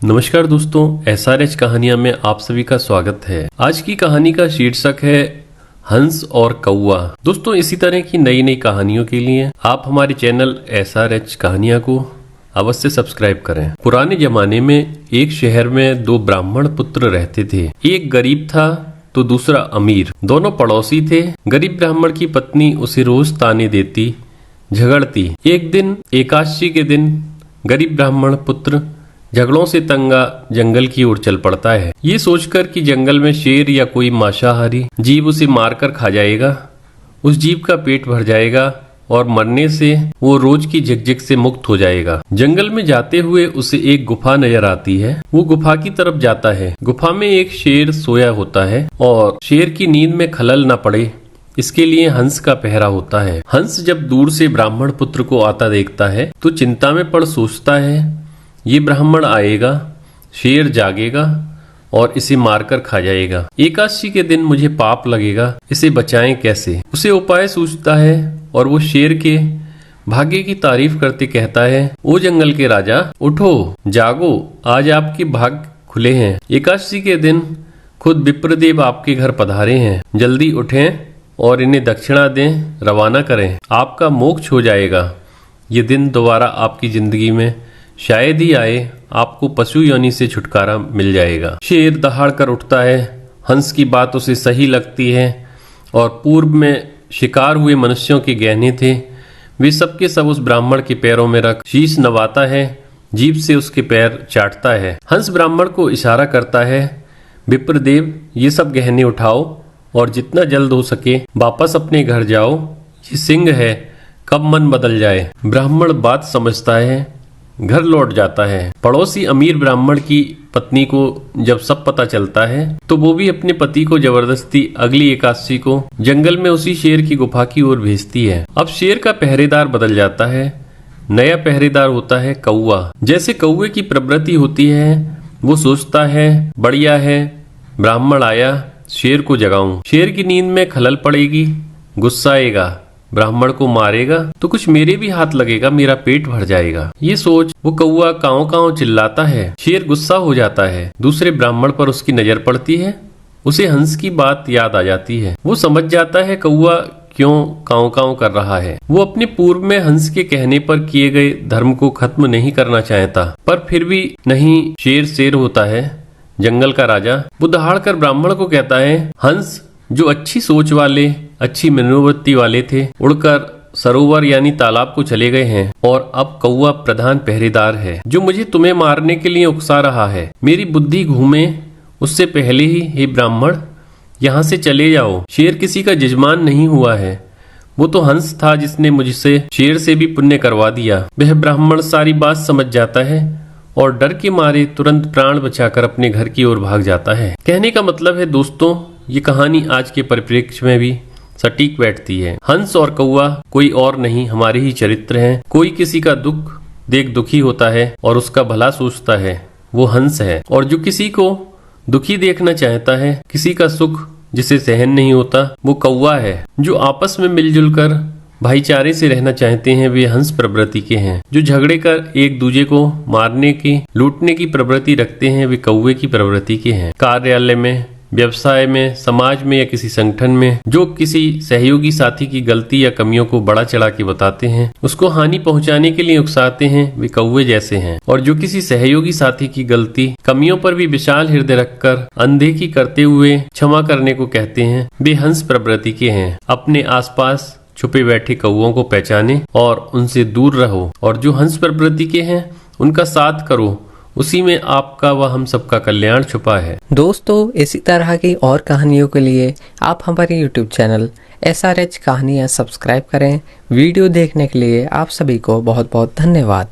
नमस्कार दोस्तों, SRH कहानियां में आप सभी का स्वागत है। आज की कहानी का शीर्षक है हंस और कौवा। दोस्तों, इसी तरह की नई नई कहानियों के लिए आप हमारे चैनल SRH कहानियां को अवश्य सब्सक्राइब करें। पुराने जमाने में एक शहर में दो ब्राह्मण पुत्र रहते थे। एक गरीब था तो दूसरा अमीर। दोनों पड़ोसी थे। गरीब ब्राह्मण की पत्नी उसे रोज ताने देती, झगड़ती। एक दिन एकादशी के दिन गरीब ब्राह्मण पुत्र झगड़ों से तंगा जंगल की ओर चल पड़ता है, ये सोचकर कि जंगल में शेर या कोई मांसाहारी जीव उसे मारकर खा जाएगा। उस जीव का पेट भर जाएगा और मरने से वो रोज की झकझक से मुक्त हो जाएगा। जंगल में जाते हुए उसे एक गुफा नजर आती है। वो गुफा की तरफ जाता है। गुफा में एक शेर सोया होता है और शेर की नींद में खलल न पड़े इसके लिए हंस का पहरा होता है। हंस जब दूर से ब्राह्मण पुत्र को आता देखता है तो चिंता में पड़ सोचता है, ये ब्राह्मण आएगा, शेर जागेगा और इसे मारकर खा जाएगा। एकादशी के दिन मुझे पाप लगेगा, इसे बचाएं कैसे? उसे उपाय सूझता है और वो शेर के भाग्य की तारीफ करते कहता है, ओ जंगल के राजा, उठो, जागो, आज आपके भाग्य खुले हैं। एकादशी के दिन खुद विप्रदेव आपके घर पधारे हैं। जल्दी उठें और इन्हें दक्षिणा दें, रवाना करें, आपका मोक्ष हो जाएगा। ये दिन दोबारा आपकी जिंदगी में शायद ही आए, आपको पशु योनि से छुटकारा मिल जाएगा। शेर दहाड़ कर उठता है। हंस की बात उसे सही लगती है और पूर्व में शिकार हुए मनुष्यों के गहने थे, वे सब के सब उस ब्राह्मण के पैरों में रख शीश नवाता है, जीभ से उसके पैर चाटता है। हंस ब्राह्मण को इशारा करता है, विप्रदेव, ये सब गहने उठाओ और जितना जल्द हो सके वापस अपने घर जाओ। ये सिंह है, कब मन बदल जाए। ब्राह्मण बात समझता है, घर लौट जाता है। पड़ोसी अमीर ब्राह्मण की पत्नी को जब सब पता चलता है तो वो भी अपने पति को जबरदस्ती अगली एकादशी को जंगल में उसी शेर की गुफा की ओर भेजती है। अब शेर का पहरेदार बदल जाता है। नया पहरेदार होता है कौवा। जैसे कौवे की प्रवृत्ति होती है, वो सोचता है, बढ़िया है, ब्राह्मण आया, शेर को जगाऊं। शेर की नींद में खलल पड़ेगी, गुस्सा आएगा, ब्राह्मण को मारेगा तो कुछ मेरे भी हाथ लगेगा, मेरा पेट भर जाएगा। ये सोच वो कौवा कांव कांव चिल्लाता है। शेर गुस्सा हो जाता है। दूसरे ब्राह्मण पर उसकी नजर पड़ती है। उसे हंस की बात याद आ जाती है। वो समझ जाता है कौवा क्यों कांव कांव कर रहा है। वो अपने पूर्व में हंस के कहने पर किए गए धर्म को खत्म नहीं करना चाहता, पर फिर भी नहीं, शेर शेर होता है, जंगल का राजा। वो दहाड़ कर ब्राह्मण को कहता है, हंस जो अच्छी सोच वाले, अच्छी मनोवृत्ति वाले थे, उड़कर सरोवर यानी तालाब को चले गए हैं और अब कौवा प्रधान पहरेदार है जो मुझे तुम्हें मारने के लिए उकसा रहा है। मेरी बुद्धि घूमे उससे पहले ही हे ब्राह्मण, यहाँ से चले जाओ। शेर किसी का जजमान नहीं हुआ है, वो तो हंस था जिसने मुझसे शेर से भी पुण्य करवा दिया। वह ब्राह्मण सारी बात समझ जाता है और डर के मारे तुरंत प्राण बचाकर अपने घर की ओर भाग जाता है। कहने का मतलब है दोस्तों, ये कहानी आज के परिप्रेक्ष्य में भी सटीक बैठती है। हंस और कौवा कोई और नहीं, हमारे ही चरित्र हैं। कोई किसी का दुख देख दुखी होता है और उसका भला सोचता है, वो हंस है। और जो किसी को दुखी देखना चाहता है, किसी का सुख जिसे सहन नहीं होता, वो कौवा है। जो आपस में मिलजुल कर भाईचारे से रहना चाहते हैं, वे हंस प्रवृत्ति के हैं। जो झगड़े कर एक दूसरे को मारने की, लूटने की प्रवृत्ति रखते हैं, वे कौवे की प्रवृत्ति के हैं। कार्यालय में, व्यवसाय में, समाज में या किसी संगठन में जो किसी सहयोगी साथी की गलती या कमियों को बड़ा चढ़ा के बताते हैं, उसको हानि पहुंचाने के लिए उकसाते हैं, वे कौवे जैसे हैं। और जो किसी सहयोगी साथी की गलती, कमियों पर भी विशाल हृदय रखकर अनदेखी करते हुए क्षमा करने को कहते हैं, वे हंस प्रवृत्ति के हैं। अपने आसपास छुपे बैठे कौवों को पहचाने और उनसे दूर रहो, और जो हंस प्रवृत्ति के हैं उनका साथ करो, उसी में आपका व हम सबका कल्याण छुपा है। दोस्तों, इसी तरह की और कहानियों के लिए आप हमारे YouTube चैनल SRH कहानियाँ सब्सक्राइब करें। वीडियो देखने के लिए आप सभी को बहुत बहुत धन्यवाद।